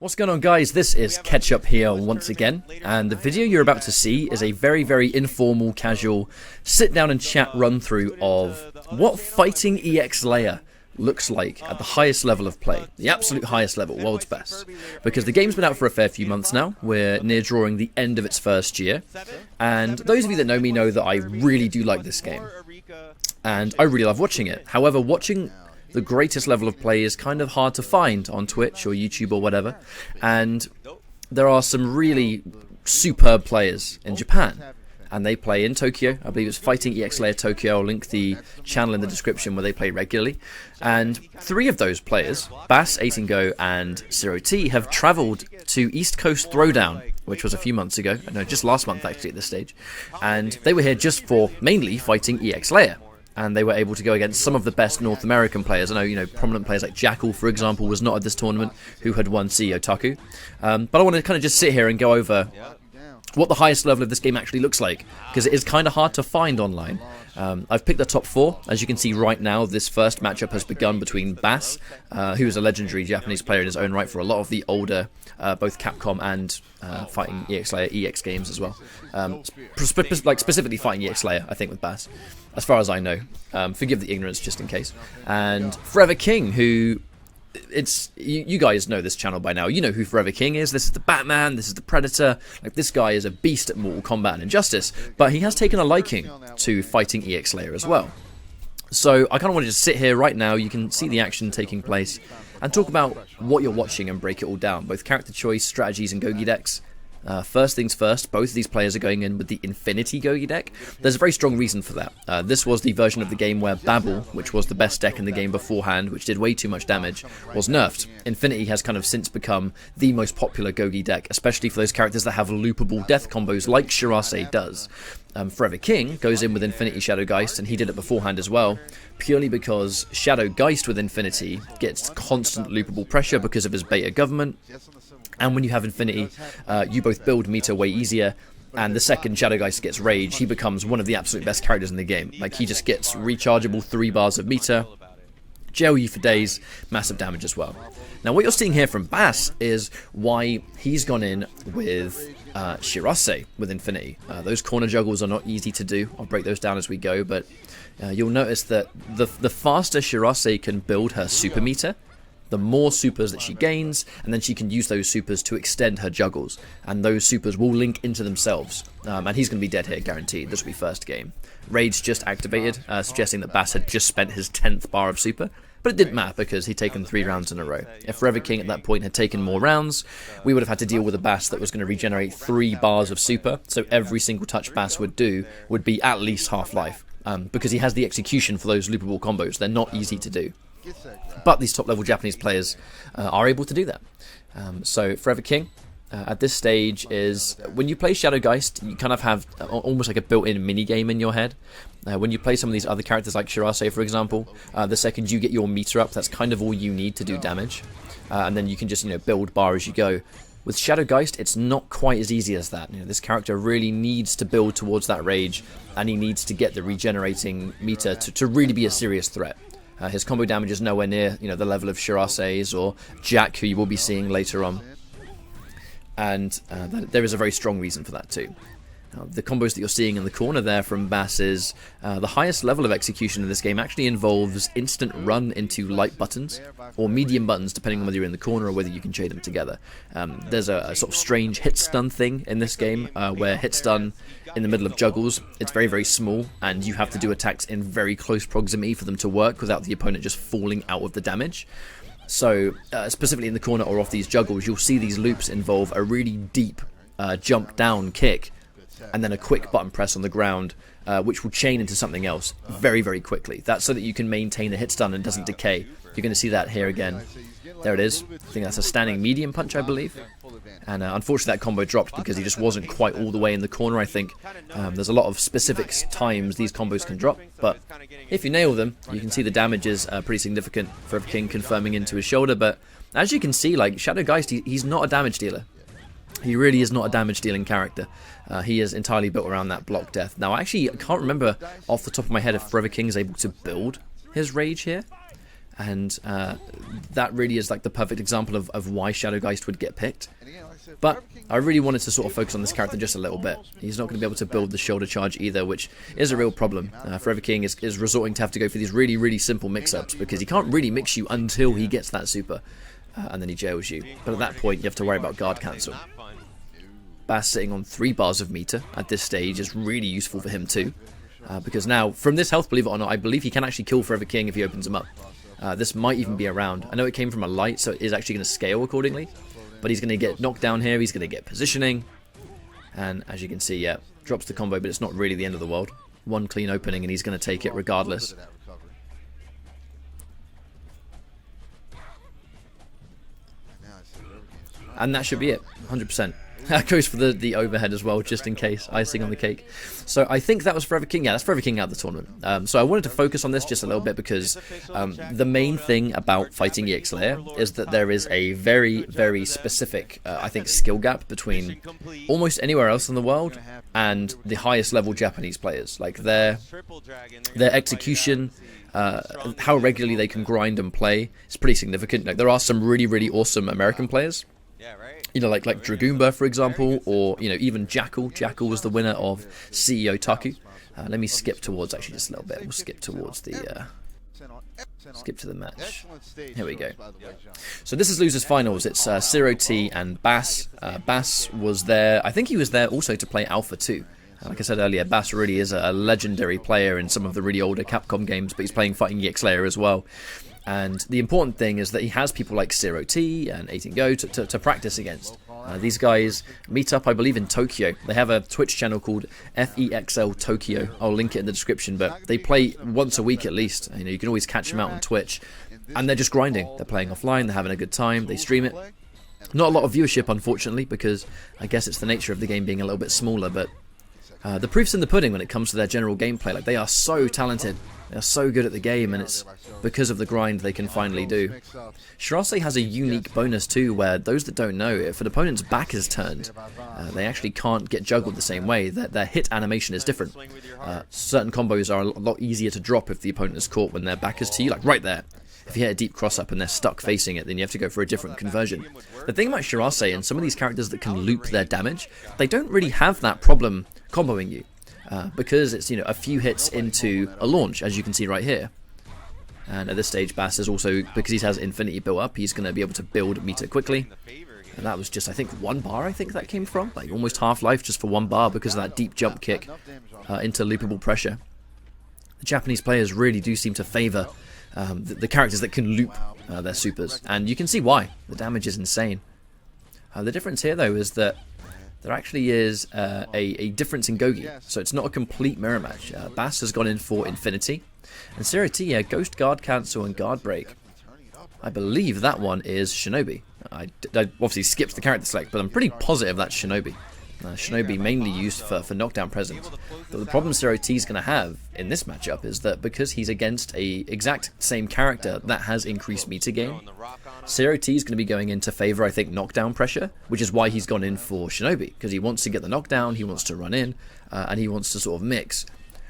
What's going on, guys? This is Ketchup here once again, and the video you're about to see is a very informal, casual sit down and chat run through of what fighting EX layer looks like at the highest level of play, the absolute highest level, world's best. Because the game's been out for a fair few months now, we're near drawing the end of its first year, and those of you that know me know that I really do like this game, and I really love watching it. However, watching the greatest level of play is kind of hard to find on Twitch or YouTube or whatever, and there are some really superb players in Japan, and they play in Tokyo. I believe it's Fighting EX Layer Tokyo. I'll link the channel in the description where they play regularly, and three of those players, Bass, 18Go and 0T, have travelled to East Coast Throwdown, which was a few months ago, no, just last month actually at this stage, and they were here just for mainly Fighting EX Layer. And they were able to go against some of the best North American players. I know, prominent players like Jackal, for example, was not at this tournament, who had won CEO Taku. But I want to kind of just sit here and go over what the highest level of this game actually looks like, because it is kind of hard to find online. I've picked the top four. As you can see right now, this first matchup has begun between Bass, who is a legendary Japanese player in his own right for a lot of the older, both Capcom and Fighting EX Layer EX games as well. Specifically Fighting EX Layer, I think, with Bass, as far as I know. Forgive the ignorance just in case. And Forever King, who... you guys know this channel by now. You know who Forever King is. This is the Batman, this is the Predator. Like, this guy is a beast at Mortal Kombat and Injustice, but he has taken a liking to Fighting EX Layer as well. So I kind of want to just sit here right now, you can see the action taking place, and talk about what you're watching and break it all down, both character choice, strategies and Gogi decks. First things first, both of these players are going in with the Infinity Gogi deck. There's a very strong reason for that. This was the version of the game where Babel, which was the best deck in the game beforehand, which did way too much damage, was nerfed. Infinity has kind of since become the most popular Gogi deck, especially for those characters that have loopable death combos like Shirase does. Forever King goes in with Infinity Shadow Geist, and he did it beforehand as well, purely because Shadow Geist with Infinity gets constant loopable pressure because of his beta government. And when you have Infinity, you both build meter way easier, and the second Shadow Geist gets Rage, he becomes one of the absolute best characters in the game. Like, he just gets rechargeable 3 bars of meter, jail you for days, massive damage as well. Now what you're seeing here from Bass is why he's gone in with Shirase with Infinity. Those corner juggles are not easy to do. I'll break those down as we go, but you'll notice that the faster Shirase can build her super meter, the more supers that she gains, and then she can use those supers to extend her juggles, and those supers will link into themselves, and he's going to be dead here, guaranteed. This will be first game. Rage just activated, suggesting that Bass had just spent his 10th bar of super, but it didn't matter because he'd taken 3 rounds in a row. If Forever King at that point had taken more rounds, we would have had to deal with a Bass that was going to regenerate 3 bars of super, so every single touch Bass would do would be at least half-life, because he has the execution for those loopable combos. They're not easy to do. But these top-level Japanese players are able to do that. So Forever King, at this stage, is when you play Shadow Geist, you kind of have almost like a built-in mini-game in your head. When you play some of these other characters like Shirase, for example, the second you get your meter up, that's kind of all you need to do damage. And then you can just build bar as you go. With Shadow Geist, it's not quite as easy as that. This character really needs to build towards that rage, and he needs to get the regenerating meter to really be a serious threat. His combo damage is nowhere near, the level of Shirase's or Jack, who you will be seeing later on. And there is a very strong reason for that too. The combos that you're seeing in the corner there from Bass is the highest level of execution in this game actually involves instant run into light buttons, or medium buttons, depending on whether you're in the corner or whether you can chain them together. There's a sort of strange hit stun thing in this game, where hit stun in the middle of juggles, it's very small, and you have to do attacks in very close proximity for them to work without the opponent just falling out of the damage. So, specifically in the corner or off these juggles, you'll see these loops involve a really deep jump down kick, and then a quick button press on the ground, which will chain into something else very quickly. That's so that you can maintain the hit stun and it doesn't decay. You're going to see that here again. There it is. I think that's a standing medium punch, I believe. And unfortunately that combo dropped because he just wasn't quite all the way in the corner, I think. There's a lot of specific times these combos can drop, but if you nail them, you can see the damage is pretty significant. Forever King confirming into his shoulder, but as you can see, like, Shadow Geist, he's not a damage dealer. He really is not a damage-dealing character. He is entirely built around that block death. Now, actually, I can't remember off the top of my head if Forever King is able to build his rage here. And that really is like the perfect example of why Shadowgeist would get picked. But I really wanted to sort of focus on this character just a little bit. He's not going to be able to build the shoulder charge either, which is a real problem. Forever King is resorting to have to go for these really, really simple mix-ups, because he can't really mix you until he gets that super, and then he jails you. But at that point, you have to worry about guard cancel. Bass sitting on 3 bars of meter at this stage is really useful for him too, because now, from this health, believe it or not, I believe he can actually kill Forever King if he opens him up. This might even be around. I know it came from a light, so it is actually going to scale accordingly. But he's going to get knocked down here, he's going to get positioning. And as you can see, yeah, drops the combo, but it's not really the end of the world. One clean opening and he's going to take it regardless. And that should be it, 100%. That goes for the overhead as well, just in case. Icing on the cake. So I think that was Forever King. Yeah, that's Forever King out of the tournament. So I wanted to focus on this just a little bit because the main thing about fighting EX Layer is that there is a very, very specific, I think, skill gap between almost anywhere else in the world and the highest level Japanese players. Like their execution, how regularly they can grind and play is pretty significant. Like there are some really, really awesome American players. You know, like Dragoomba, for example, or, you know, even Jackal. Jackal was the winner of CEO Taku. Let me skip towards, actually, just a little bit. We'll skip towards the, skip to the match. Here we go. So this is Losers Finals. It's Zero T and Bass. Bass was there. I think he was there also to play Alpha 2. Like I said earlier, Bass really is a legendary player in some of the really older Capcom games, but he's playing Fighting EX Layer as well. And the important thing is that he has people like Zero T and 18Go to practice against. These guys meet up, I believe, in Tokyo. They have a Twitch channel called FEXL Tokyo. I'll link it in the description, but they play once a week at least. You know, you can always catch them out on Twitch. And they're just grinding. They're playing offline, they're having a good time, they stream it. Not a lot of viewership, unfortunately, because I guess it's the nature of the game being a little bit smaller, but the proof's in the pudding when it comes to their general gameplay. Like, they are so talented. They're so good at the game, and it's because of the grind they can finally do. Shirase has a unique bonus too, where those that don't know, if an opponent's back is turned, they actually can't get juggled the same way. Their hit animation is different. Certain combos are a lot easier to drop if the opponent is caught when their back is to you, like right there. If you hit a deep cross-up and they're stuck facing it, then you have to go for a different conversion. The thing about Shirase and some of these characters that can loop their damage, they don't really have that problem comboing you. Because it's, you know, a few hits into a launch, as you can see right here. And at this stage, Bass is also, because he has Infinity built up, he's going to be able to build meter quickly. And that was just, I think, 1 bar, I think that came from. Like, almost half-life just for 1 bar because of that deep jump kick into loopable pressure. The Japanese players really do seem to favour the characters that can loop their supers. And you can see why. The damage is insane. The difference here, though, is that there actually is a difference in Gogi, so it's not a complete mirror match. Bass has gone in for Infinity, and Zero T, Ghost Guard Cancel and Guard Break. I believe that one is Shinobi. I obviously skipped the character select, but I'm pretty positive that's Shinobi. Shinobi mainly used for knockdown presence. But the problem Zero T is going to have in this matchup is that because he's against a exact same character that has increased meter gain, Zero T is going to be going in to favour, I think, knockdown pressure, which is why he's gone in for Shinobi, because he wants to get the knockdown, he wants to run in, and he wants to sort of mix.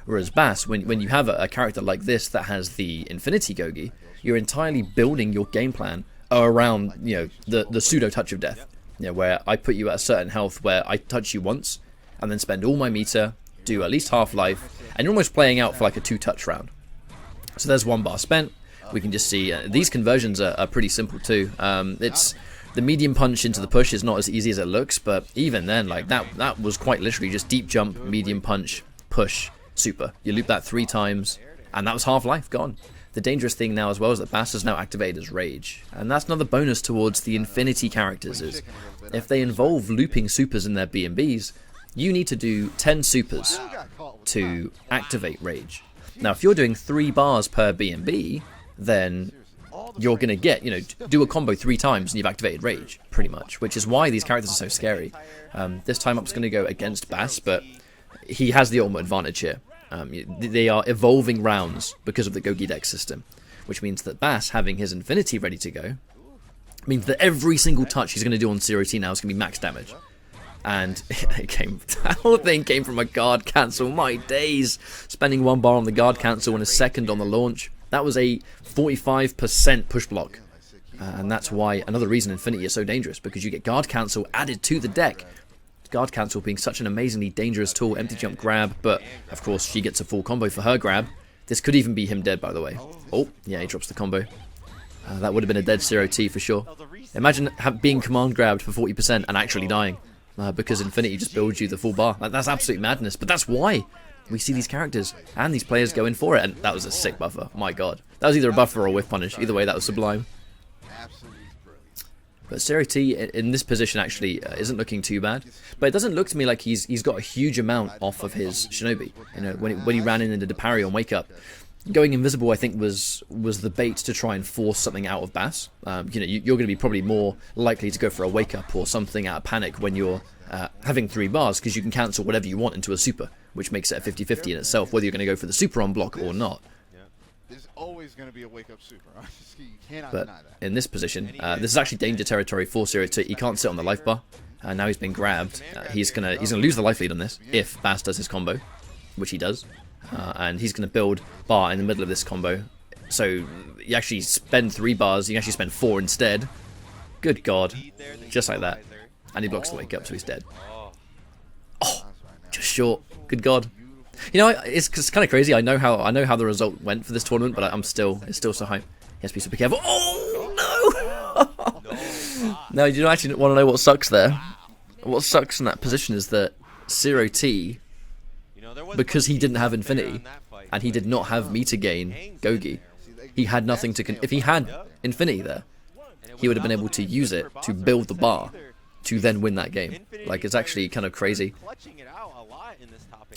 Whereas Bass, when you have a character like this that has the Infinity Gogi, you're entirely building your game plan around, you know, the pseudo touch of death. You know, where I put you at a certain health where I touch you once and then spend all my meter, do at least half-life, and you're almost playing out for like a 2-touch round. So there's 1 bar spent. We can just see these conversions are pretty simple too. It's the medium punch into the push is not as easy as it looks, but even then, like that was quite literally just deep jump, medium punch, push, super. You loop that 3 times, and that was half-life gone. The dangerous thing now as well is that Bass has now activated his Rage, and that's another bonus towards the Infinity characters, is if they involve looping supers in their B&Bs, you need to do 10 supers to activate Rage. Now if you're doing 3 bars per B&B, then you're going to get, you know, do a combo 3 times and you've activated Rage, pretty much, which is why these characters are so scary. This time up's going to go against Bass, but he has the ultimate advantage here. They are evolving rounds because of the Gogi deck system, which means that Bass, having his Infinity ready to go, means that every single touch he's going to do on Zero T now is going to be max damage. And that whole thing came from a guard cancel. My days! Spending 1 bar on the guard cancel and a second on the launch. That was a 45% push block. And that's why, another reason Infinity is so dangerous, because you get guard cancel added to the deck. Guard cancel being such an amazingly dangerous tool, empty jump grab, but of course she gets a full combo for her grab. This could even be him dead, by the way. Oh, yeah, he drops the combo. That would have been a dead 0T for sure. Imagine being command grabbed for 40% and actually dying, because Infinity just builds you the full bar. Like, that's absolute madness, but that's why we see these characters and these players go in for it, and that was a sick buffer. My god. That was either a buffer or a whiff punish. Either way, that was sublime. But 0T in this position actually isn't looking too bad. But it doesn't look to me like he's got a huge amount off of his Shinobi. You know, when he ran in and did a parry on Wake Up, going invisible I think was the bait to try and force something out of Bass. You know, you're going to be probably more likely to go for a Wake Up or something out of Panic when you're having 3 bars, because you can cancel whatever you want into a super, which makes it a 50-50 in itself, whether you're going to go for the super on block or not. There's always going to be a wake up super. You cannot but deny that. In this position, this is actually danger territory for 0T. He can't sit on the life bar. Now he's been grabbed. He's gonna lose the life lead on this if Bass does his combo, which he does, and he's gonna build bar in the middle of this combo. So you actually spend 3 bars. You actually spend 4 instead. Good god, just like that, and he blocks the Wake Up, so he's dead. Oh, just short. Good god. You know, it's kind of crazy. I know how the result went for this tournament, but it's still so hype. He has to be super careful. Oh no! No, you don't actually want to know what sucks there. What sucks in that position is that 0T, because he didn't have Infinity and he did not have meter gain Gogi, he had nothing to. If he had Infinity there, he would have been able to use it to build the bar to then win that game. Like, it's actually kind of crazy.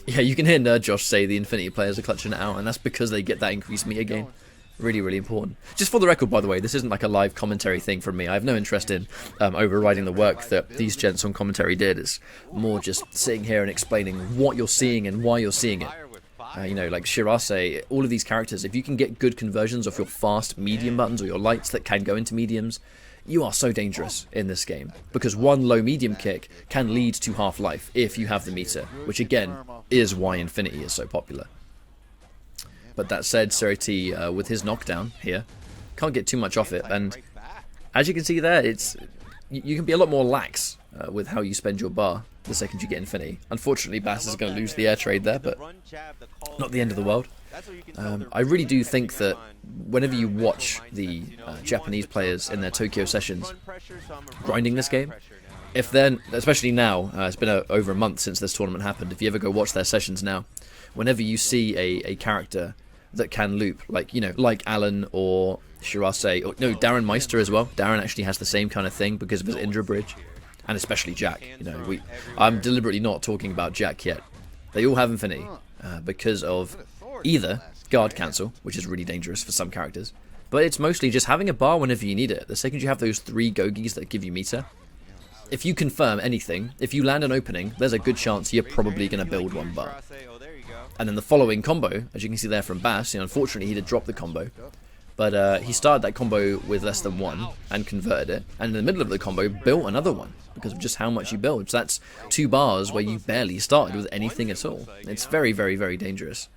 Yeah, you can hear Nerd Josh say the Infinity players are clutching it out, and that's because they get that increased meter gain. Really, really important. Just for the record, by the way, this isn't like a live commentary thing from me. I have no interest in overriding the work that these gents on commentary did. It's more just sitting here and explaining what you're seeing and why you're seeing it. You know, like Shirase, all of these characters, if you can get good conversions of your fast medium buttons or your lights that can go into mediums, you are so dangerous in this game, because one low medium kick can lead to half-life if you have the meter, which again is why Infinity is so popular. But that said, 0T with his knockdown here can't get too much off it, and as you can see there, you can be a lot more lax with how you spend your bar the second you get Infinity. Unfortunately, Bass is going to lose the air trade there, but not the end of the world. I really do think that whenever you watch the Japanese players in their Tokyo sessions grinding this game, if then, especially now, it's been over a month since this tournament happened, if you ever go watch their sessions now, whenever you see a character that can loop, like, you know, like Alan or Shirase, or no, Darren Meister as well. Darren actually has the same kind of thing because of his Indra bridge, and especially Jack. You know, I'm deliberately not talking about Jack yet. They all have Infinity because of either guard cancel, which is really dangerous for some characters, but it's mostly just having a bar whenever you need it. The second you have those 3 Gogis that give you meter, if you confirm anything, if you land an opening, there's a good chance you're probably going to build 1 bar. And then the following combo, as you can see there from Bass, you know, unfortunately he did drop the combo, but he started that combo with less than 1 and converted it, and in the middle of the combo built another one because of just how much you build. So that's 2 bars where you barely started with anything at all. It's very, very, very dangerous.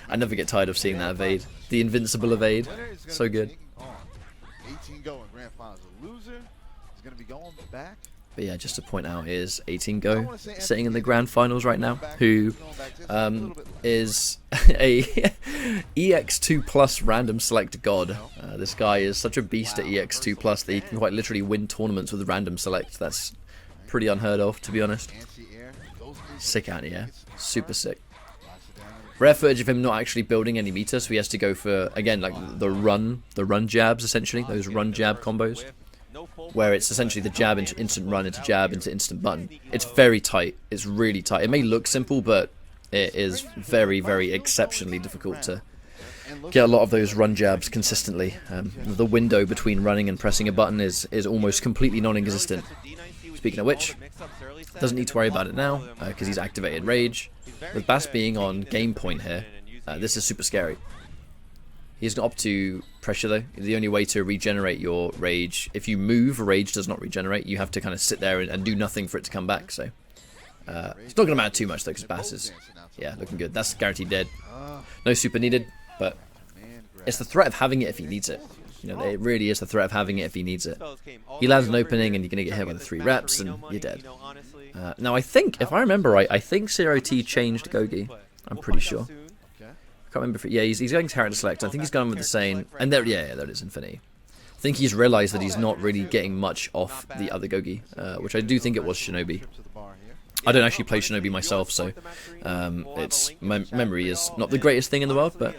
I never get tired of seeing that evade. The invincible evade. So good. 18 going grand finals. The loser is going to be going back. But yeah, just to point out, is 18 Go sitting in the grand finals right now, who is a EX2 plus random select god. This guy is such a beast at EX2 plus that he can quite literally win tournaments with random select. That's pretty unheard of, to be honest. Sick anti-air. Super sick. Rare footage of him not actually building any meter, so he has to go for, again, like the run jabs, essentially, those run jab combos, where it's essentially the jab into instant run into jab into instant button. It's very tight. It's really tight. It may look simple, but it is very, very exceptionally difficult to get a lot of those run jabs consistently. The window between running and pressing a button is almost completely non-existent. Speaking of which, doesn't need to worry about it now because he's activated Rage. With Bass being on game point here, this is super scary. He's not up to pressure though. The only way to regenerate your Rage, if you move, Rage does not regenerate. You have to kind of sit there and do nothing for it to come back. So It's not going to matter too much though, because Bass is, yeah, looking good. That's guaranteed dead. No super needed, but it's the threat of having it if he needs it. You know, it really is the threat of having it if he needs it. He lands an opening and you're going to get hit by the 3 reps and you're dead. Now I think, if I remember right, I think Zero T changed Gogi. I'm pretty sure. I can't remember if it, yeah, he's going character select. I think he's going with the same, and there, yeah, there it is, Infinity. I think he's realised that he's not really getting much off the other Gogi, which I do think it was Shinobi. I don't actually play Shinobi myself, so my memory is not the greatest thing in the world, but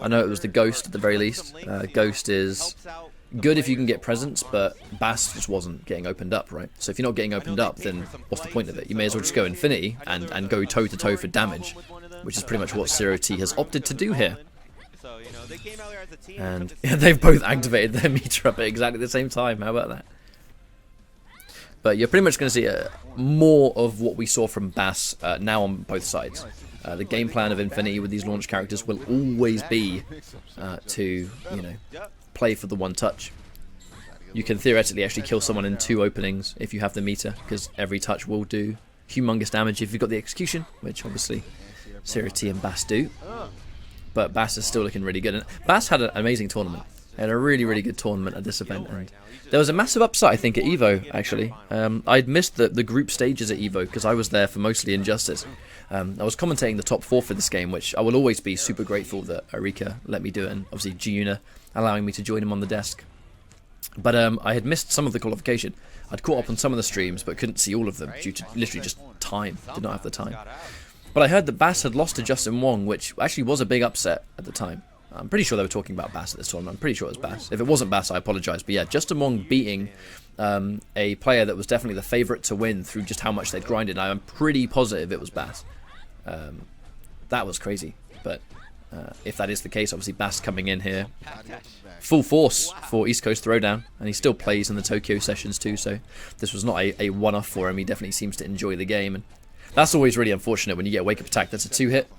I know it was the Ghost at the very least. Ghost is good if you can get presents, but Bass just wasn't getting opened up, right? So if you're not getting opened up, then what's the point of it? You may as well just go Infinity and go toe-to-toe for damage, which is pretty much what Zero T has opted to do here. And yeah, they've both activated their meter up at exactly the same time. How about that? But you're pretty much going to see more of what we saw from Bass now on both sides. The game plan of Infinity with these launch characters will always be to, you know, play for the one touch. You can theoretically actually kill someone in 2 openings if you have the meter, because every touch will do humongous damage if you've got the execution, which obviously Zero T and Bass do. But Bass is still looking really good. And Bass had an amazing tournament. He had a really, really good tournament at this event. And there was a massive upset, I think, at EVO, actually. I'd missed the group stages at EVO because I was there for mostly Injustice. I was commentating the top 4 for this game, which I will always be super grateful that Arika let me do it, and obviously Giuna allowing me to join him on the desk. But I had missed some of the qualification. I'd caught up on some of the streams, but couldn't see all of them due to literally just time. Did not have the time. But I heard that Bass had lost to Justin Wong, which actually was a big upset at the time. I'm pretty sure they were talking about Bass at this tournament. I'm pretty sure it was Bass. If it wasn't Bass, I apologise. But yeah, Justin Wong beating a player that was definitely the favourite to win through just how much they'd grinded. Now, I'm pretty positive it was Bass. That was crazy. But if that is the case, obviously Bass coming in here full force for East Coast Throwdown. And he still plays in the Tokyo sessions too, so this was not a one-off for him. He definitely seems to enjoy the game. And that's always really unfortunate when you get a wake-up attack that's a 2-hit.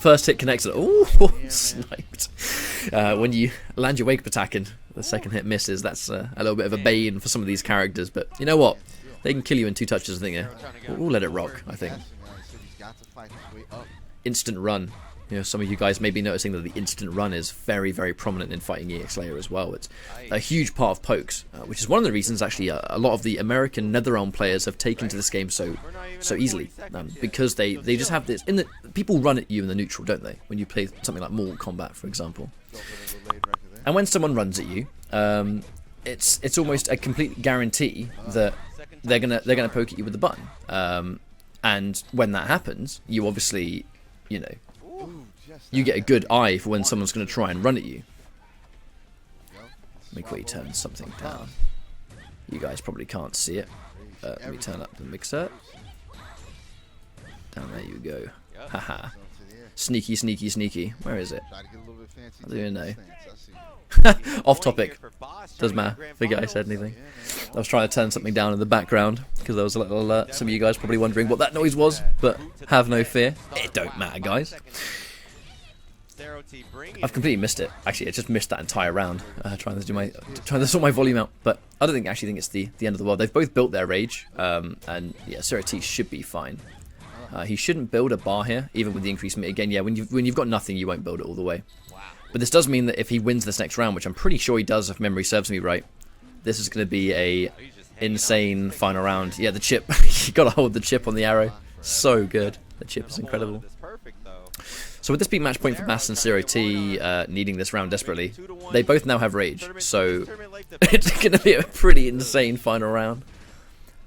First hit connects. Ooh, sniped. When you land your wake-up attack and the second hit misses, that's a little bit of a bane for some of these characters. But you know what? They can kill you in 2 touches, I think. Yeah. We'll let it rock, I think. Instant run. You know, some of you guys may be noticing that the instant run is very, very prominent in fighting EXLayer as well. It's a huge part of pokes, which is one of the reasons actually a lot of the American NetherRealm players have taken to this game so easily, because they just have this. People run at you in the neutral, don't they? When you play something like Mortal Kombat, for example. And when someone runs at you, it's almost a complete guarantee that they're gonna poke at you with the button. And when that happens, you obviously, you know, you get a good eye for when someone's going to try and run at you. Let me quickly turn something down. You guys probably can't see it. Let me turn up the mixer. Down there you go. Haha. Sneaky, sneaky, sneaky. Where is it? I don't even know. Off topic. Doesn't matter. Figure I said anything. I was trying to turn something down in the background because there was a little alert. Some of you guys probably wondering what that noise was, but have no fear. It don't matter, guys. I've completely missed it. Actually, I just missed that entire round. Trying to sort my volume out, but I don't actually think it's the end of the world. They've both built their rage, and yeah, Zero T should be fine. He shouldn't build a bar here, even with the increased meter. Again, yeah, when you've got nothing, you won't build it all the way. But this does mean that if he wins this next round, which I'm pretty sure he does, if memory serves me right, this is going to be a insane final round. Yeah, the chip. You got to hold the chip on the arrow. So good. The chip is incredible. So with this being match point for Bass and Zero T needing this round desperately, they both now have rage. So it's going to be a pretty insane final round.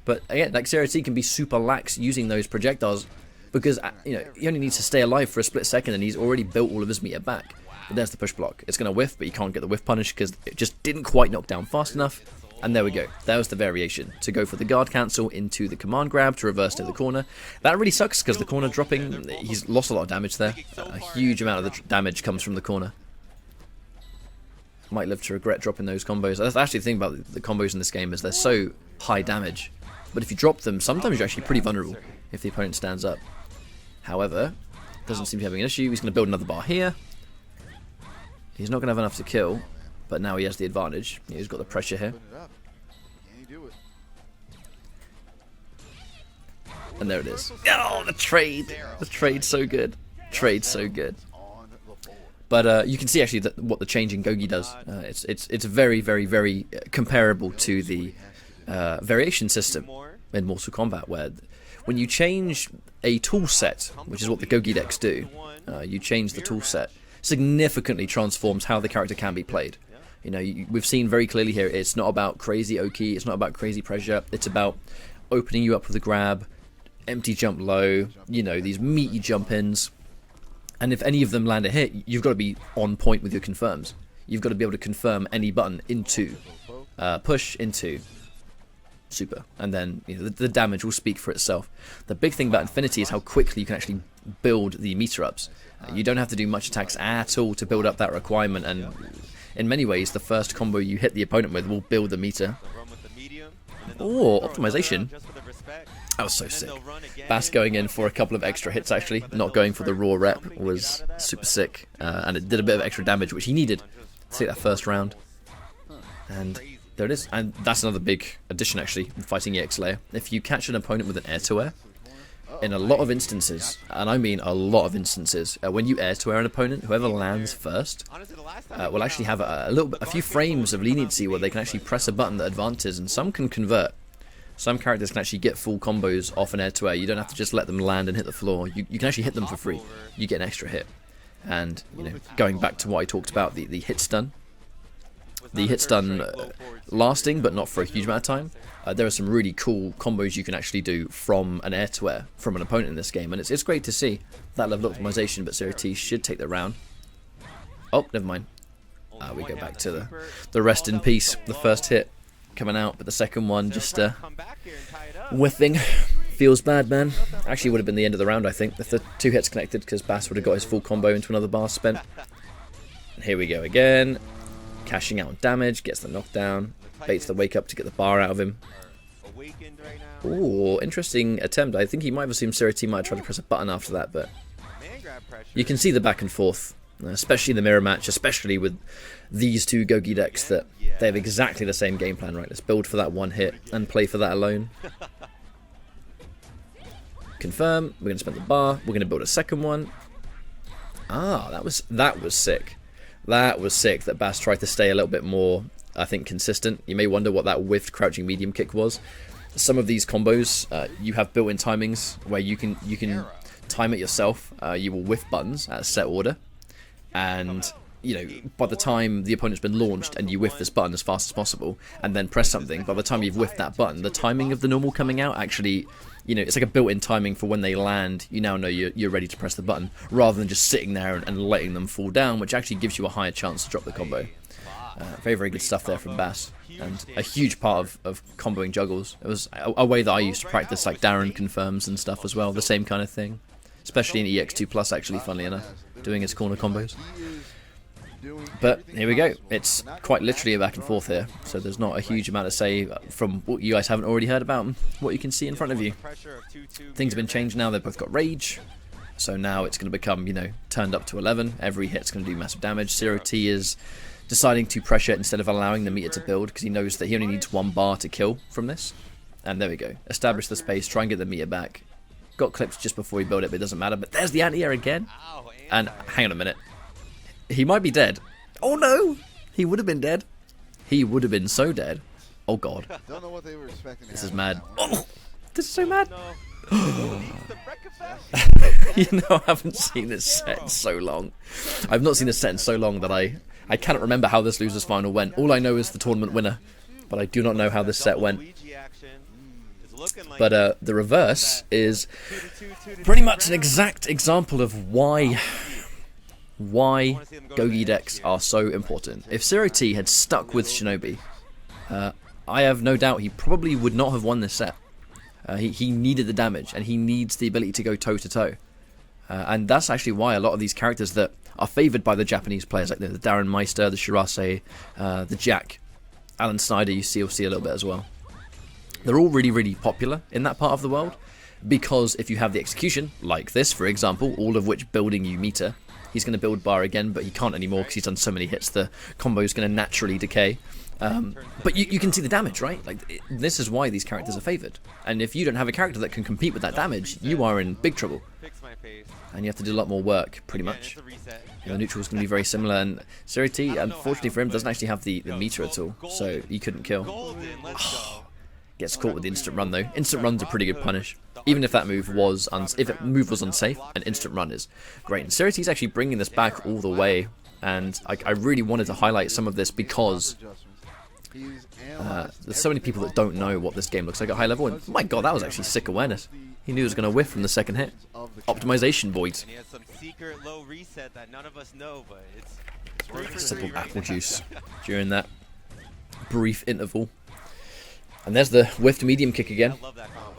But again, like Zero T can be super lax using those projectiles because you know he only needs to stay alive for a split second and he's already built all of his meter back. But there's the push block. It's going to whiff, but you can't get the whiff punish because it just didn't quite knock down fast enough. And there we go. That was the variation. To go for the guard cancel into the command grab to reverse to the corner. That really sucks because the corner dropping, he's lost a lot of damage there. A huge amount of the damage comes from the corner. Might live to regret dropping those combos. That's actually the thing about the combos in this game is they're so high damage. But if you drop them, sometimes you're actually pretty vulnerable if the opponent stands up. However, doesn't seem to be having an issue. He's going to build another bar here. He's not going to have enough to kill, but now he has the advantage. He's got the pressure here. And there it is. Oh, the trade. The trade's so good. Trade's so good. But you can see actually that what the change in Gogi does. It's very, very, very comparable to the variation system in Mortal Kombat, where when you change a tool set, which is what the Gogi decks do, you change the tool set, significantly transforms how the character can be played. You know, we've seen very clearly here, it's not about crazy Oki, it's not about crazy pressure, it's about opening you up with a grab, empty jump low, you know, these meaty jump-ins. And if any of them land a hit, you've got to be on point with your confirms. You've got to be able to confirm any button into, push into, super. And then you know, the damage will speak for itself. The big thing about Infinity is how quickly you can actually build the meter ups. You don't have to do much attacks at all to build up that requirement, and in many ways the first combo you hit the opponent with will build the meter. Oh, optimization. That was so sick. Bass going in for a couple of extra hits actually, not going for the raw rep was super sick, and it did a bit of extra damage which he needed to take that first round. And there it is, and that's another big addition actually in fighting EX Layer. If you catch an opponent with an air-to-air, in a lot of instances, and I mean a lot of instances, when you air-to-air an opponent, whoever lands first will actually have a few frames of leniency where they can actually press a button that advances, and some can convert. Some characters can actually get full combos off an air-to-air. You don't have to just let them land and hit the floor. You can actually hit them for free. You get an extra hit. And, you know, going back to what I talked about, the hit stun. The hit stun lasting, but not for a huge amount of time. There are some really cool combos you can actually do from an air-to-air, from an opponent in this game. And it's great to see that level of optimization, but Zero T should take the round. Oh, never mind. We go back to the rest in peace. The first hit coming out, but the second one just whiffing. Feels bad, man. Actually would have been the end of the round, I think, if the two hits connected, because Bass would have got his full combo into another bar spent. And here we go again. Cashing out on damage, gets the knockdown, baits the wake up to get the bar out of him. Ooh, interesting attempt. I think he might have assumed Zero T might try to press a button after that, but you can see the back and forth, especially in the mirror match, especially with these two Gogi decks, that they have exactly the same game plan, right? Let's build for that one hit and play for that alone. Confirm, we're going to spend the bar, we're going to build a second one. Ah, that was sick. That was sick that Bass tried to stay a little bit more, I think, consistent. You may wonder what that whiffed crouching medium kick was. Some of these combos, you have built-in timings where you can time it yourself. You will whiff buttons at a set order, and you know, by the time the opponent's been launched and you whiff this button as fast as possible and then press something, by the time you've whiffed that button, the timing of the normal coming out actually, you know, it's like a built-in timing for when they land. You now know you're ready to press the button, rather than just sitting there and letting them fall down, which actually gives you a higher chance to drop the combo. Very, very good stuff there from Bass, and a huge part of comboing juggles. It was a way that I used to practice, like Darren confirms and stuff as well, the same kind of thing, especially in EX2 Plus actually, funnily enough, doing his corner combos. But here we go, it's quite literally a back and forth here, so there's not a huge amount to say from what you guys haven't already heard about what you can see in front of you. Things have been changed now, they've both got rage, so now it's going to become, you know, turned up to 11, every hit's going to do massive damage. Zero T is deciding to pressure instead of allowing the meter to build, because he knows that he only needs one bar to kill from this. And there we go, establish the space, try and get the meter back. Got clipped just before he built it, but it doesn't matter. But there's the anti-air again, and hang on a minute. He might be dead. Oh no! He would have been dead. He would have been so dead. Oh god. Don't know what they were expecting. This is mad. Oh, this is so mad. You know, I haven't seen this set in so long. I've not seen this set in so long that I cannot remember how this losers final went. All I know is the tournament winner, but I do not know how this set went. But the reverse is pretty much an exact example of why Gogi decks are so important. If Zero T had stuck with Shinobi, I have no doubt he probably would not have won this set. He needed the damage, and he needs the ability to go toe-to-toe. And that's actually why a lot of these characters that are favoured by the Japanese players, like the Darren Meister, the Shirase, the Jack, Alan Snyder, you'll see a little bit as well. They're all really, really popular in that part of the world, because if you have the execution, like this, for example, all of which building you meter, He's going to build bar again, but he can't anymore because he's done so many hits. The combo is going to naturally decay. But you can see the damage, right? Like this is why these characters are favored. And if you don't have a character that can compete with that damage, you are in big trouble. And you have to do a lot more work, pretty much. The neutral is going to be very similar, and Zero-T, unfortunately for him, doesn't actually have the meter at all, so he couldn't kill. Oh, gets caught with the instant run though. Instant run's a pretty good punish. Even if that move was unsafe, an instant run is great. And Zero-T's actually bringing this back all the way, and I really wanted to highlight some of this because there's so many people that don't know what this game looks like at high level, and my god, that was actually sick awareness. He knew he was going to whiff from the second hit. Optimization, boys. Simple apple juice during that brief interval. And there's the whiffed medium kick again.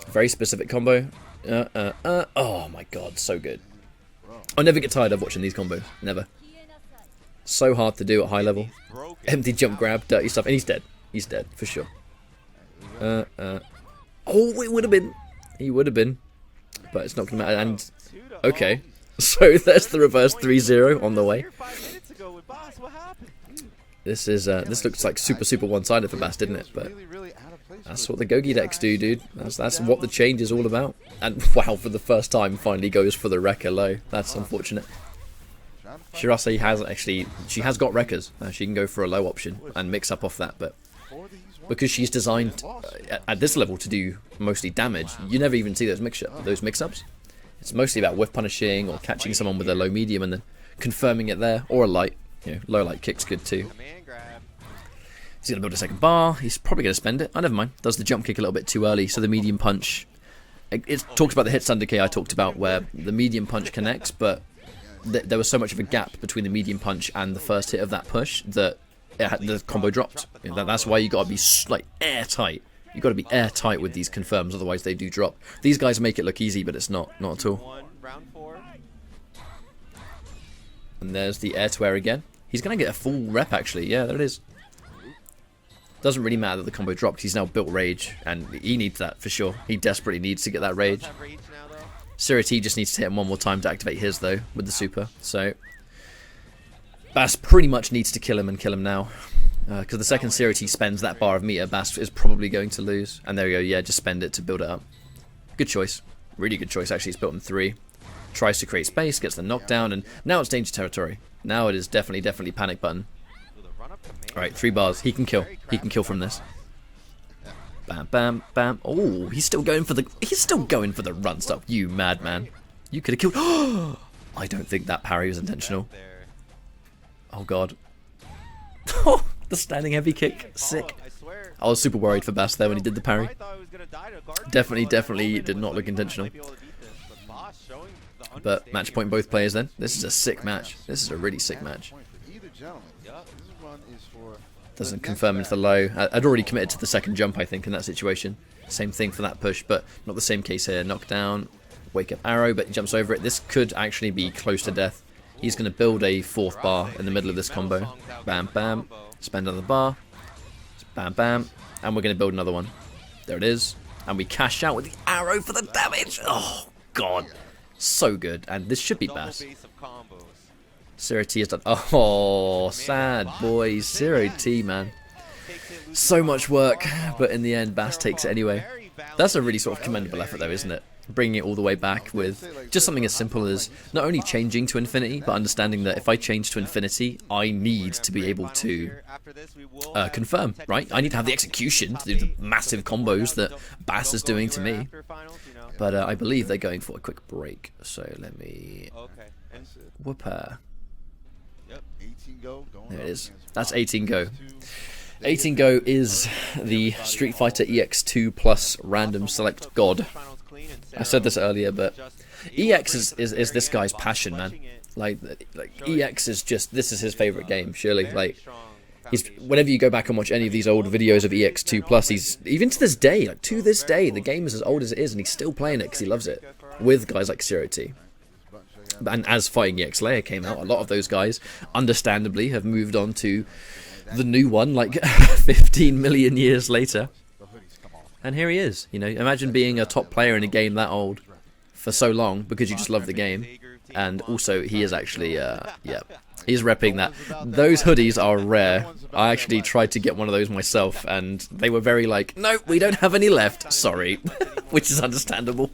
Very specific combo. Oh my god, so good. I'll never get tired of watching these combos. Never. So hard to do at high level. Empty jump grab, dirty stuff. And he's dead. He's dead, for sure. Oh, it would have been. He would have been. But it's not going to matter. And, okay. So there's the reverse 3-0 on the way. This looks like super one-sided for Bass, didn't it? But that's what the Gogi decks do, dude. That's what the change is all about. And wow, for the first time, finally goes for the Wrecker low. That's unfortunate. Shirase she has got Wreckers. She can go for a low option and mix up off that, but because she's designed at this level to do mostly damage, you never even see those mix-ups. It's mostly about whiff punishing or catching someone with a low medium and then confirming it there, or a light. Low light kick's good too. He's going to build a second bar. He's probably going to spend it. Oh, never mind. Does the jump kick a little bit too early, so the medium punch... It talks about the hit stun decay I talked about, where the medium punch connects, but there was so much of a gap between the medium punch and the first hit of that push that the combo dropped. That's why you got to be like airtight. You got to be airtight with these confirms, otherwise they do drop. These guys make it look easy, but it's not at all. And there's the air to air again. He's going to get a full rep actually. Yeah, there it is. Doesn't really matter that the combo dropped. He's now built rage, and he needs that for sure. He desperately needs to get that rage. Zero-T just needs to hit him one more time to activate his though with the super. So Bass pretty much needs to kill him and kill him now. Because the second Zero-T spends that bar of meter, Bass is probably going to lose. And there we go, yeah, just spend it to build it up. Good choice. Really good choice, actually. He's built in 3. Tries to create space, gets the knockdown, and now it's danger territory. Now it is definitely panic button. Alright, 3 bars. He can kill. He can kill from this. Bam, bam, bam. Oh, he's still going for the run stuff. You madman. You could have killed... I don't think that parry was intentional. Oh, God. The standing heavy kick. Sick. I was super worried for Bass there when he did the parry. Definitely did not look intentional. But match point both players then. This is a sick match. This is a really sick match. Doesn't confirm into the low. I'd already committed to the second jump, I think, in that situation. Same thing for that push, but not the same case here. Knockdown, wake up arrow, but he jumps over it. This could actually be close to death. He's going to build a 4th bar in the middle of this combo. Bam, bam. Spend another bar. Bam, bam. And we're going to build another one. There it is. And we cash out with the arrow for the damage. Oh, God. So good. And this should be Bass. Zero-T has done... Oh, sad boys. Zero-T, man. So much work, but in the end, Bass takes it anyway. That's a really sort of commendable effort, though, isn't it? Bringing it all the way back with just something as simple as not only changing to infinity, but understanding that if I change to infinity, I need to be able to confirm, right? I need to have the execution to do the massive combos that Bass is doing to me. But I believe they're going for a quick break, so let me whoop her. There it is. That's 18 Go. 18 Go is the Street Fighter EX2 Plus random select god. I said this earlier, but EX is this guy's passion, man. Like EX is just, this is his favorite game, surely. Like, whenever you go back and watch any of these old videos of EX2 Plus, he's, even to this day, the game is as old as it is, and he's still playing it because he loves it, with guys like Zero-T. And as Fighting EX Layer came out, a lot of those guys, understandably, have moved on to the new one, like 15 million years later. And here he is. You know, imagine being a top player in a game that old for so long because you just love the game. And also, he is actually, yeah, he's repping that. Those hoodies are rare. I actually tried to get one of those myself, and they were very like, no, we don't have any left. Sorry, which is understandable.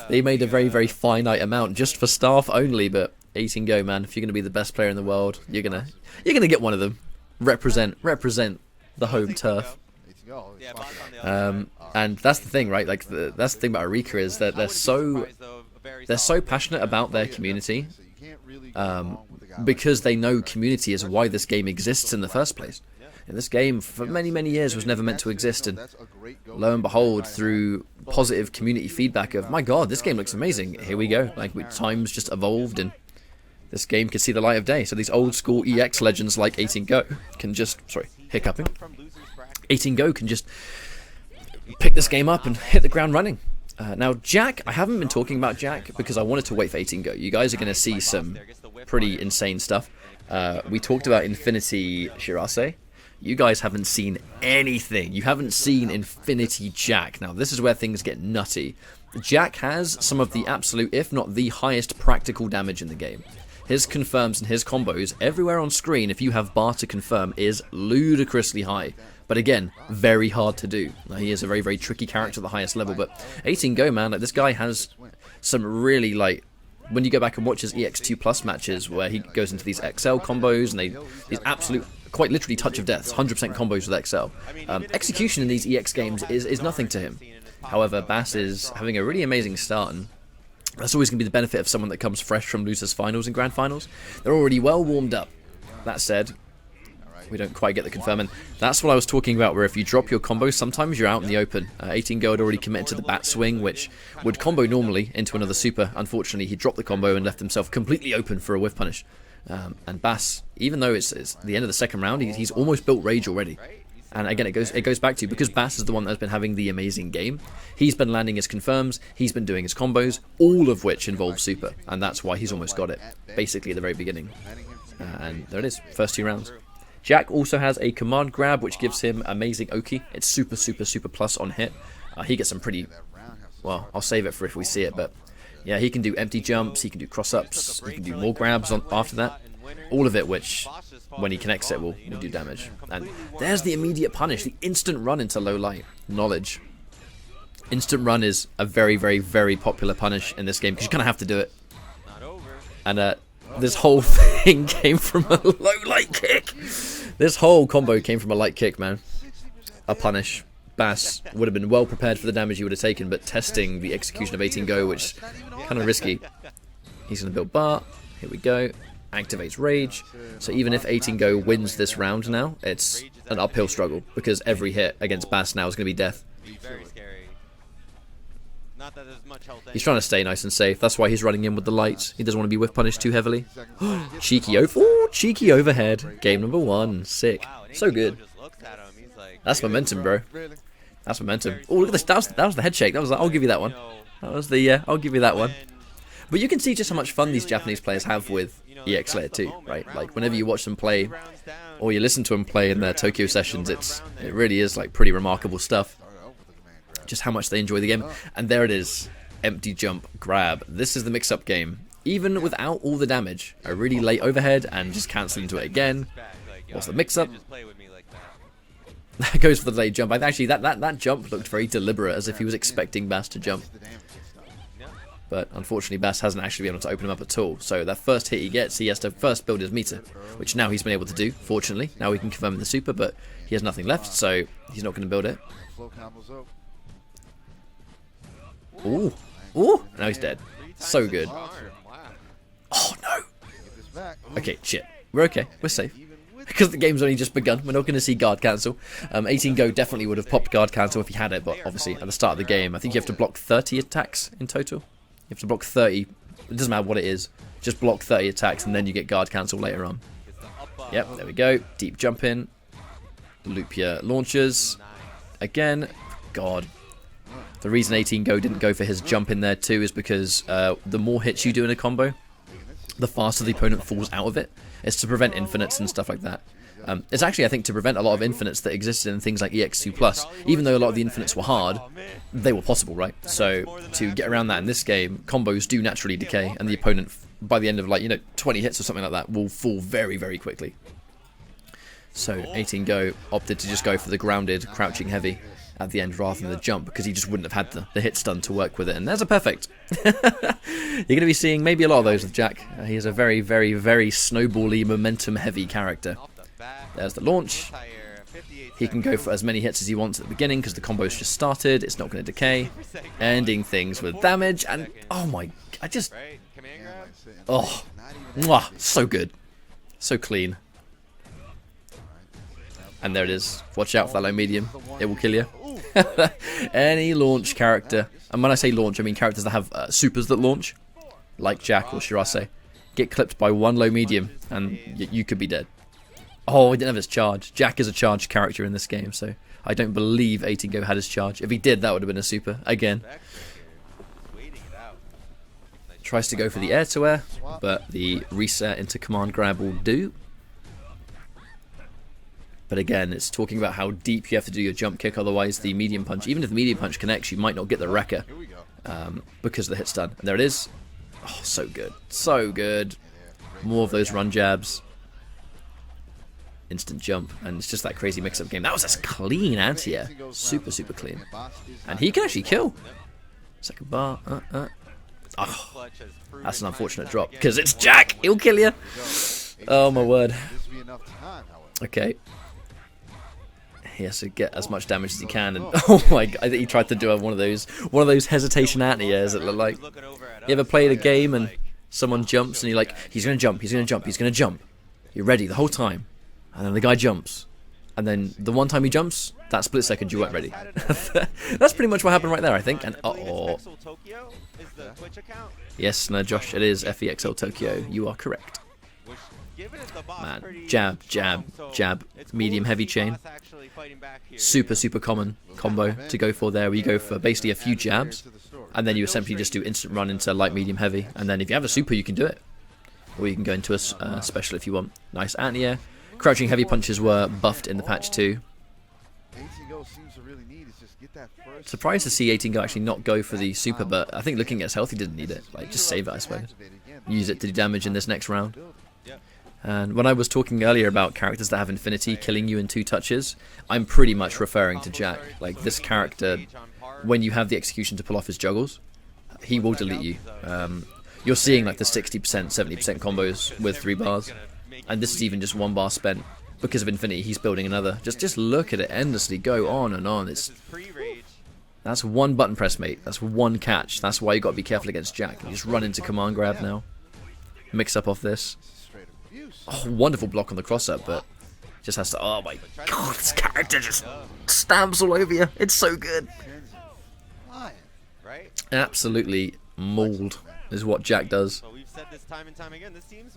They made a very, very finite amount just for staff only. But 18 Go, man, if you're gonna be the best player in the world, you're gonna get one of them. Represent the home turf. And that's the thing, right? Like that's the thing about Eureka is that they're so passionate about their community, because they know community is why this game exists in the first place. And this game for many, many years was never meant to exist, and lo and behold, through positive community feedback of, my god, this game looks amazing, here we go. Like, times just evolved, and this game can see the light of day. So these old school EX legends like 18 Go can just, hiccuping. 18 Go can just pick this game up and hit the ground running. Now, Jack, I haven't been talking about Jack because I wanted to wait for 18 Go. You guys are going to see some pretty insane stuff. We talked about Infinity Shirase. You guys haven't seen anything. You haven't seen Infinity Jack. Now, this is where things get nutty. Jack has some of the absolute, if not the highest practical damage in the game. His confirms and his combos everywhere on screen, if you have bar to confirm, is ludicrously high. But again, very hard to do. He is a very, very tricky character at the highest level. But 18 Go, man, like, this guy has some really, like, when you go back and watch his EX2 Plus matches where he goes into these XL combos and these absolute, quite literally touch of deaths, 100% combos with XL. Execution in these EX games is nothing to him. However, Bass is having a really amazing start, and that's always going to be the benefit of someone that comes fresh from losers finals and grand finals. They're already well warmed up. That said, we don't quite get the confirm, and that's what I was talking about, where if you drop your combo, sometimes you're out in the open. 18 Go had already committed to the bat swing, which would combo normally into another super. Unfortunately, he dropped the combo and left himself completely open for a whiff punish. And Bass, even though it's the end of the second round, he's almost built Rage already. And again, it goes back to, because Bass is the one that's been having the amazing game, he's been landing his confirms, he's been doing his combos, all of which involve super, and that's why he's almost got it, basically at the very beginning. And there it is, first 2 rounds. Jack also has a command grab, which gives him amazing Oki. It's super, super, super plus on hit. He gets some pretty, well, I'll save it for if we see it, but yeah, he can do empty jumps, he can do cross-ups, he can do more grabs after that. All of it, which, when he connects it, will do damage. And there's the immediate punish, the instant run into low light. Knowledge. Instant run is a very, very, very popular punish in this game, because you kind of have to do it. And this whole thing came from a low light kick. This whole combo came from a light kick, man. A punish. Bass would have been well prepared for the damage he would have taken, but testing the execution of 18 Go, which is kind of risky. He's going to build bar. Here we go. Activates Rage. So even if 18 Go wins this round now, it's an uphill struggle, because every hit against Bass now is going to be death. He's trying to stay nice and safe. That's why he's running in with the light. He doesn't want to be whiff punished too heavily. Cheeky overhead. Game number 1. Sick. So good. That's momentum, bro. That's momentum. Oh, look at this. That was the head shake. I'll give you that one. That was the I'll give you that one. But you can see just how much fun these Japanese players have with EX Layer 2, right? Like, whenever you watch them play, or you listen to them play in their Tokyo sessions, it really is like pretty remarkable stuff. Just how much they enjoy the game. And there it is. Empty jump grab. This is the mix-up game. Even without all the damage, a really late overhead and just cancel into it again. What's the mix-up? That goes for the late jump. Actually, that jump looked very deliberate, as if he was expecting Bass to jump. But unfortunately, Bass hasn't actually been able to open him up at all. So that first hit he gets, he has to first build his meter, which now he's been able to do, fortunately. Now we can confirm in the super, but he has nothing left, so he's not going to build it. Ooh. Ooh. Now he's dead. So good. Oh, no. Okay, shit. We're okay. We're safe. Because the game's only just begun, we're not going to see guard cancel. 18 Go definitely would have popped guard cancel if he had it, but obviously at the start of the game, I think you have to block 30 attacks in total. You have to block 30. It doesn't matter what it is. Just block 30 attacks and then you get guard cancel later on. Yep, there we go. Deep jump in. Loop your launchers. Again. God. The reason 18 Go didn't go for his jump in there too is because the more hits you do in a combo, the faster the opponent falls out of it. It's to prevent infinites and stuff like that. It's actually, I think, to prevent a lot of infinites that existed in things like EX2+. Even though a lot of the infinites were hard, they were possible, right? So to get around that in this game, combos do naturally decay, and the opponent, by the end of, like, 20 hits or something like that, will fall very, very quickly. So 18Go opted to just go for the grounded, crouching heavy at the end rather than the jump, because he just wouldn't have had the hit stun to work with it. And there's a perfect. You're going to be seeing maybe a lot of those with Jack. He is a very, very, very snowbally, momentum-heavy character. There's the launch. He can go for as many hits as he wants at the beginning because the combo's just started. It's not going to decay. Ending things with damage. And, oh my, oh, mwah, so good. So clean. And there it is. Watch out for that low medium. It will kill you. Any launch character, and when I say launch, I mean characters that have supers that launch, like Jack or Shirase, get clipped by one low medium, and you could be dead. Oh, he didn't have his charge. Jack is a charged character in this game, so I don't believe 18Go had his charge. If he did, that would have been a super. Again. Tries to go for the air-to-air, but the reset into command grab will do. But again, it's talking about how deep you have to do your jump kick, otherwise the medium punch, even if the medium punch connects, you might not get the wrecker because of the hit stun. And there it is. Oh, so good. So good. More of those run jabs. Instant jump, and it's just that crazy mix-up game. That was a clean anti-air. Super, super clean. And he can actually kill. Second bar. Oh, that's an unfortunate drop, because it's Jack. He'll kill you. Oh, my word. Okay. He has to get as much damage as he can, and oh my god, I think he tried to do one of those hesitation anti-airs that look like. You ever played a game and someone jumps and you're like, he's gonna jump, he's gonna jump, he's gonna jump. You're ready the whole time, and then the guy jumps, and then the one time he jumps, that split second you weren't ready. That's pretty much what happened right there, I think. And uh-oh. Yes, no, Josh, it is FEXL Tokyo. You are correct. Man, jab, jab, jab, medium heavy chain. Super, super common combo to go for there, where you go for basically a few jabs, and then you essentially just do instant run into light, medium, heavy. And then if you have a super, you can do it. Or you can go into a special if you want. Nice anti-air. Crouching heavy punches were buffed in the patch too. Surprised to see 18Go actually not go for the super, but I think looking at his health, he didn't need it. Like, just save it, I suppose. Use it to do damage in this next round. And when I was talking earlier about characters that have infinity killing you in 2 touches, I'm pretty much referring to Jack. Like, this character, when you have the execution to pull off his juggles, he will delete you. You're seeing like the 60%, 70% combos with 3 bars, and this is even just 1 bar spent because of infinity. He's building another. Just look at it endlessly go on and on. That's 1 button press, mate. That's 1 catch. That's why you got to be careful against Jack. You just run into command grab now. Mix up off this. Oh, wonderful block on the cross-up, but just has to... Oh my god, this character just stabs all over you. It's so good. Absolutely mauled is what Jack does.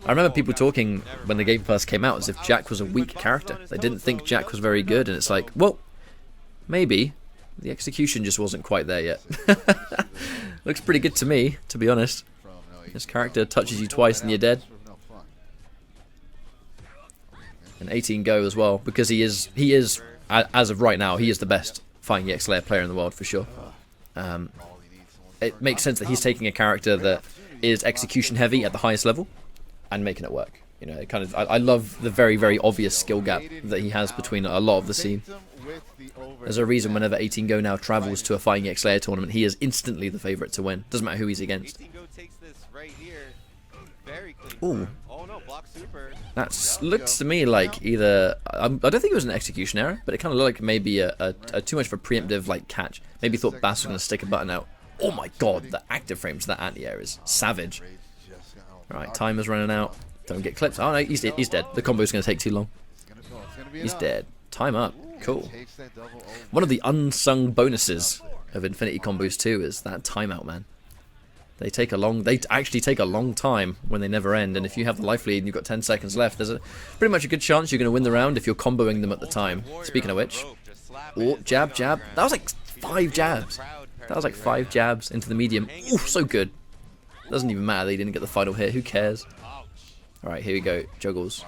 I remember people talking when the game first came out as if Jack was a weak character. They didn't think Jack was very good, and it's like, well, maybe. The execution just wasn't quite there yet. Looks pretty good to me, to be honest. This character touches you twice and you're dead. And 18Go as well, because he is, as of right now, he is the best fighting EX Slayer player in the world for sure. It makes sense that he's taking a character that is execution heavy at the highest level and making it work. You know, it kind of, I love the very, very obvious skill gap that he has between a lot of the scene. There's a reason whenever 18Go now travels to a fighting EX Slayer tournament, he is instantly the favourite to win. Doesn't matter who he's against. Ooh. That looks to me like either... I don't think it was an execution error, but it kind of looked like maybe a too much of a preemptive like catch. Maybe thought Bass was going to stick a button out. Oh my god, the active frames to that anti-air is savage. Alright, timer's running out. Don't get clipped. Oh no, he's dead. The combo's going to take too long. He's dead. Time up. Cool. One of the unsung bonuses of Infinity combos too is that timeout, man. They actually take a long time when they never end, and if you have the life lead and you've got 10 seconds left, there's pretty much a good chance you're going to win the round if you're comboing them at the time. Speaking of which, oh, jab, jab. That was like 5 jabs. That was like 5 jabs into the medium. Ooh, so good. Doesn't even matter that he didn't get the final hit. Who cares? Alright, here we go. Juggles.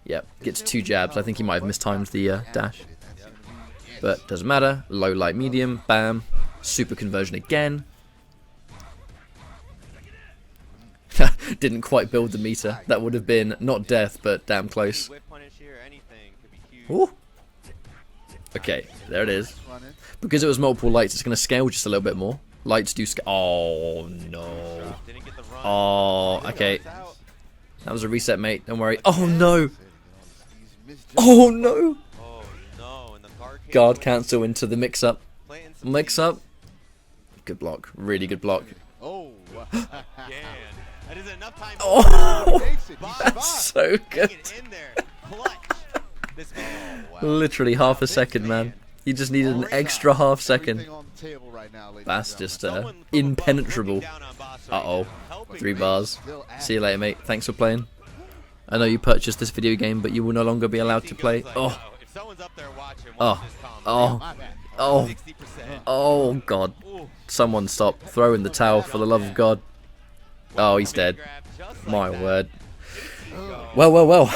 Yep, gets 2 jabs. I think he might have mistimed the dash. But doesn't matter. Low, light, medium. Bam. Super conversion again. Didn't quite build the meter. That would have been not death, but damn close. Ooh. Okay, there it is. Because it was multiple lights, it's going to scale just a little bit more. Lights do scale. Oh, no. Oh, okay. That was a reset, mate. Don't worry. Oh, no. Oh, no. Guard cancel into the mix-up. Mix-up. Good block. Really good block. Oh. Oh, that's so good. Literally half a second, man. You just needed an extra half second. That's just impenetrable. Uh-oh. 3 bars. See you later, mate. Thanks for playing. I know you purchased this video game, but you will no longer be allowed to play. Oh. Oh. Oh. Oh. Oh, God. Someone stop throwing the towel, for the love of God. Oh, he's dead. My word. Well, well, well.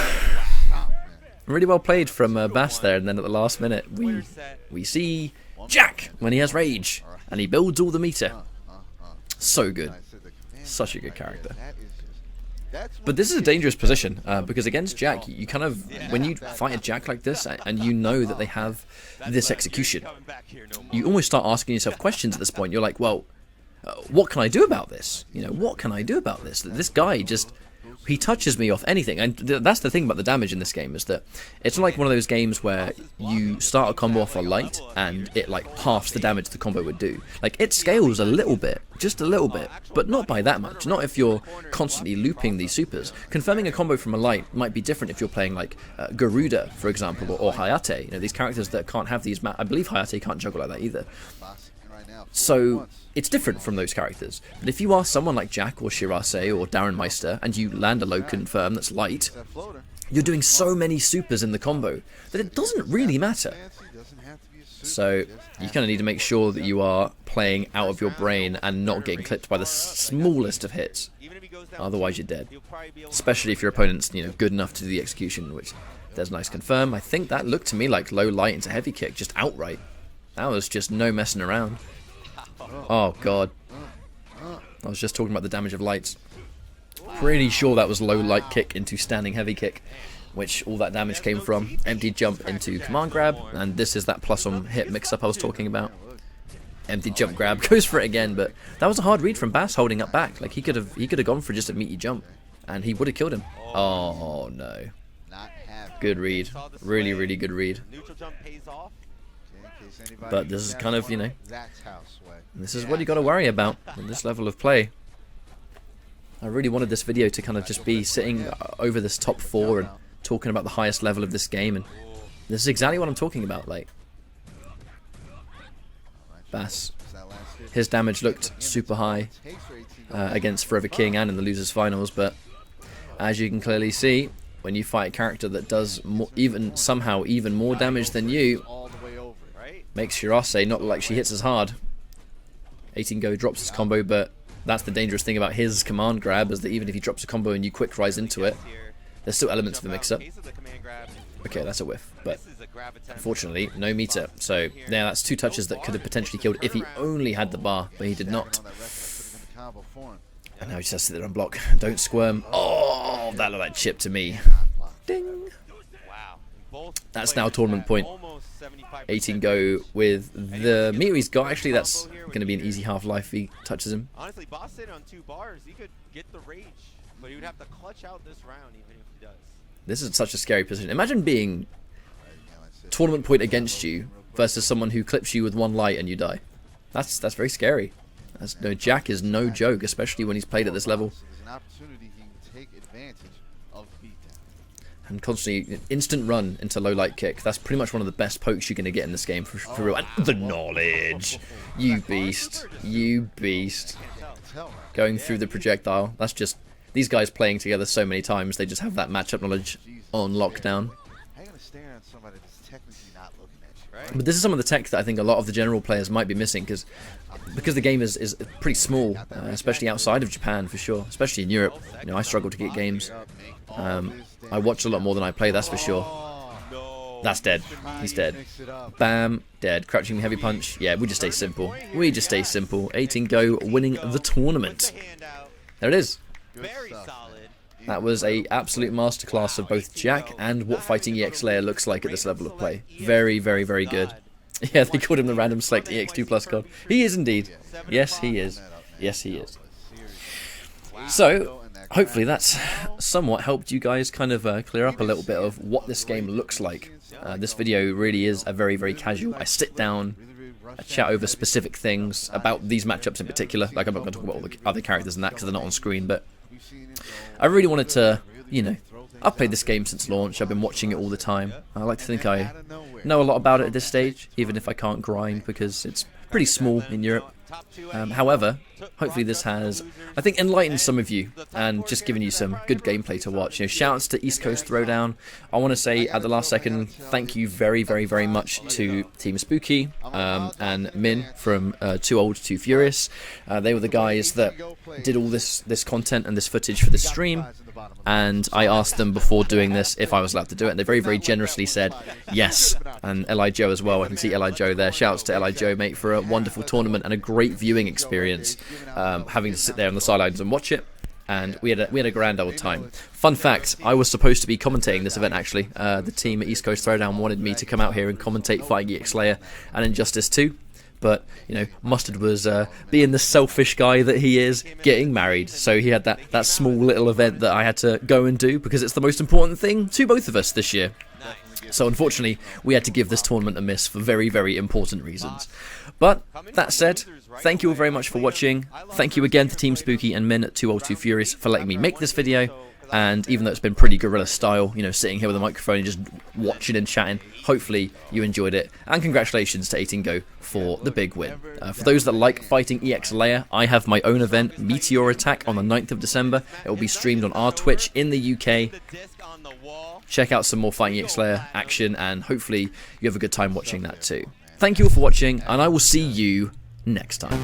Really well played from Bass there, and then at the last minute we see Jack when he has rage, and he builds all the meter. So good. Such a good character. But this is a dangerous position, because against Jack, you kind of, when you fight a Jack like this, and you know that they have this execution, you almost start asking yourself questions at this point. You're like, well, what can I do about this? You know, what can I do about this? This guy just, he touches me off anything. And that's the thing about the damage in this game, is that it's not like one of those games where you start a combo off a light and it like halves the damage the combo would do. Like, it scales a little bit, just a little bit, but not by that much. Not if you're constantly looping these supers. Confirming a combo from a light might be different if you're playing like Garuda, for example, or Hayate. You know, these characters that can't have these. I believe Hayate can't juggle like that either. So it's different from those characters. But if you are someone like Jack or Shirase or Darren Meister and you land a low confirm that's light, you're doing so many supers in the combo that it doesn't really matter. So you kind of need to make sure that you are playing out of your brain and not getting clipped by the smallest of hits. Otherwise you're dead. Especially if your opponent's, you know, good enough to do the execution, which there's a nice confirm. I think that looked to me like low light into heavy kick, just outright. That was just no messing around. Oh, God. I was just talking about the damage of lights. Pretty sure that was low light kick into standing heavy kick, which all that damage came from. Empty jump into command grab, and this is that plus on hit mix-up I was talking about. Empty jump grab, goes for it again, but that was a hard read from Bass holding up back. Like, he could have gone for just a meaty jump, and he would have killed him. Oh, no. Good read. Really, really good read. But this is kind of, you know, this is what you got to worry about with this level of play. I really wanted this video to kind of just be sitting over this top 4 and talking about the highest level of this game, and this is exactly what I'm talking about. Like, Bass, his damage looked super high against Forever King and in the losers finals, but as you can clearly see, when you fight a character that does somehow even more damage than you, makes Shirase not look like she hits as hard. 18 Go drops his combo, but that's the dangerous thing about his command grab, is that even if he drops a combo and you quick rise into it, there's still elements of a mix-up. Okay, that's a whiff, but unfortunately, no meter. So, yeah, that's 2 touches that could have potentially killed if he only had the bar, but he did not. And now he just has to sit there and block. Don't squirm. Oh, that looked like chip to me. Ding. That's now tournament point. 18 Go with the meter he's got. Actually, that's going to be an easy half-life if he touches him. Honestly, Boss said on 2 bars, he could get the rage, but he would have to clutch out this round even if he does. This is such a scary position. Imagine being tournament point against you versus someone who clips you with 1 light and you die. That's very scary. No, Jack is no joke, especially when he's played at this level. And constantly instant run into low light kick. That's pretty much one of the best pokes you're going to get in this game for real. And the knowledge, you beast, you beast. Going through the projectile. That's just these guys playing together so many times. They just have that matchup knowledge on lockdown. How are you gonna stare at somebody that's technically not looking at you? But this is some of the tech that I think a lot of the general players might be missing, because the game is pretty small, especially outside of Japan for sure, especially in Europe. You know, I struggle to get games. I watch a lot more than I play, that's for sure. That's dead. He's dead. Bam, dead. Crouching heavy punch. Yeah, we just stay simple. We just stay simple. 18 go, winning the tournament. There it is. That was a absolute masterclass of both Jack and what fighting EX Layer looks like at this level of play. Very, very, very good. Yeah, they called him the random select EX2 plus god. He is indeed. Yes, he is. Yes, he is. So, hopefully that's somewhat helped you guys kind of clear up a little bit of what this game looks like. This video really is a very, very casual. I sit down, I chat over specific things about these matchups in particular. Like, I'm not going to talk about all the other characters and that because they're not on screen, but I really wanted to, you know, I've played this game since launch. I've been watching it all the time. I like to think I know a lot about it at this stage, even if I can't grind because it's pretty small in Europe. However, hopefully this has, I think, enlightened some of you and just given you some good gameplay to watch. You know, shouts to East Coast Throwdown. I want to say at the last second, thank you very, very, very much to Teamspooky and Min from Too Old Too Furious. They were the guys that did all this content and this footage for this stream. And I asked them before doing this if I was allowed to do it, and they very, very generously said yes. And Li Joe as well. I can see Li Joe there. Shouts to Li Joe, mate, for a wonderful tournament and a great viewing experience. Having to sit there on the sidelines and watch it, and we had a grand old time. Fun fact: I was supposed to be commentating this event actually. The team at East Coast Throwdown wanted me to come out here and commentate Fighting EX Layer and Injustice 2. But, you know, Mustard was, being the selfish guy that he is, getting married. So he had that small little event that I had to go and do because it's the most important thing to both of us this year. So unfortunately, we had to give this tournament a miss for very, very important reasons. But that said, thank you all very much for watching. Thank you again to Teamspooky and Min at 2 Old 2 Furious for letting me make this video. And even though it's been pretty guerrilla style, you know, sitting here with a microphone and just watching and chatting, hopefully you enjoyed it. And congratulations to 18 Go for the big win. For those that like fighting EX Layer, I have my own event, Meteor Attack, on the 9th of December. It will be streamed on our Twitch in the UK. Check out some more fighting EX Layer action, and hopefully you have a good time watching that too. Thank you all for watching, and I will see you next time.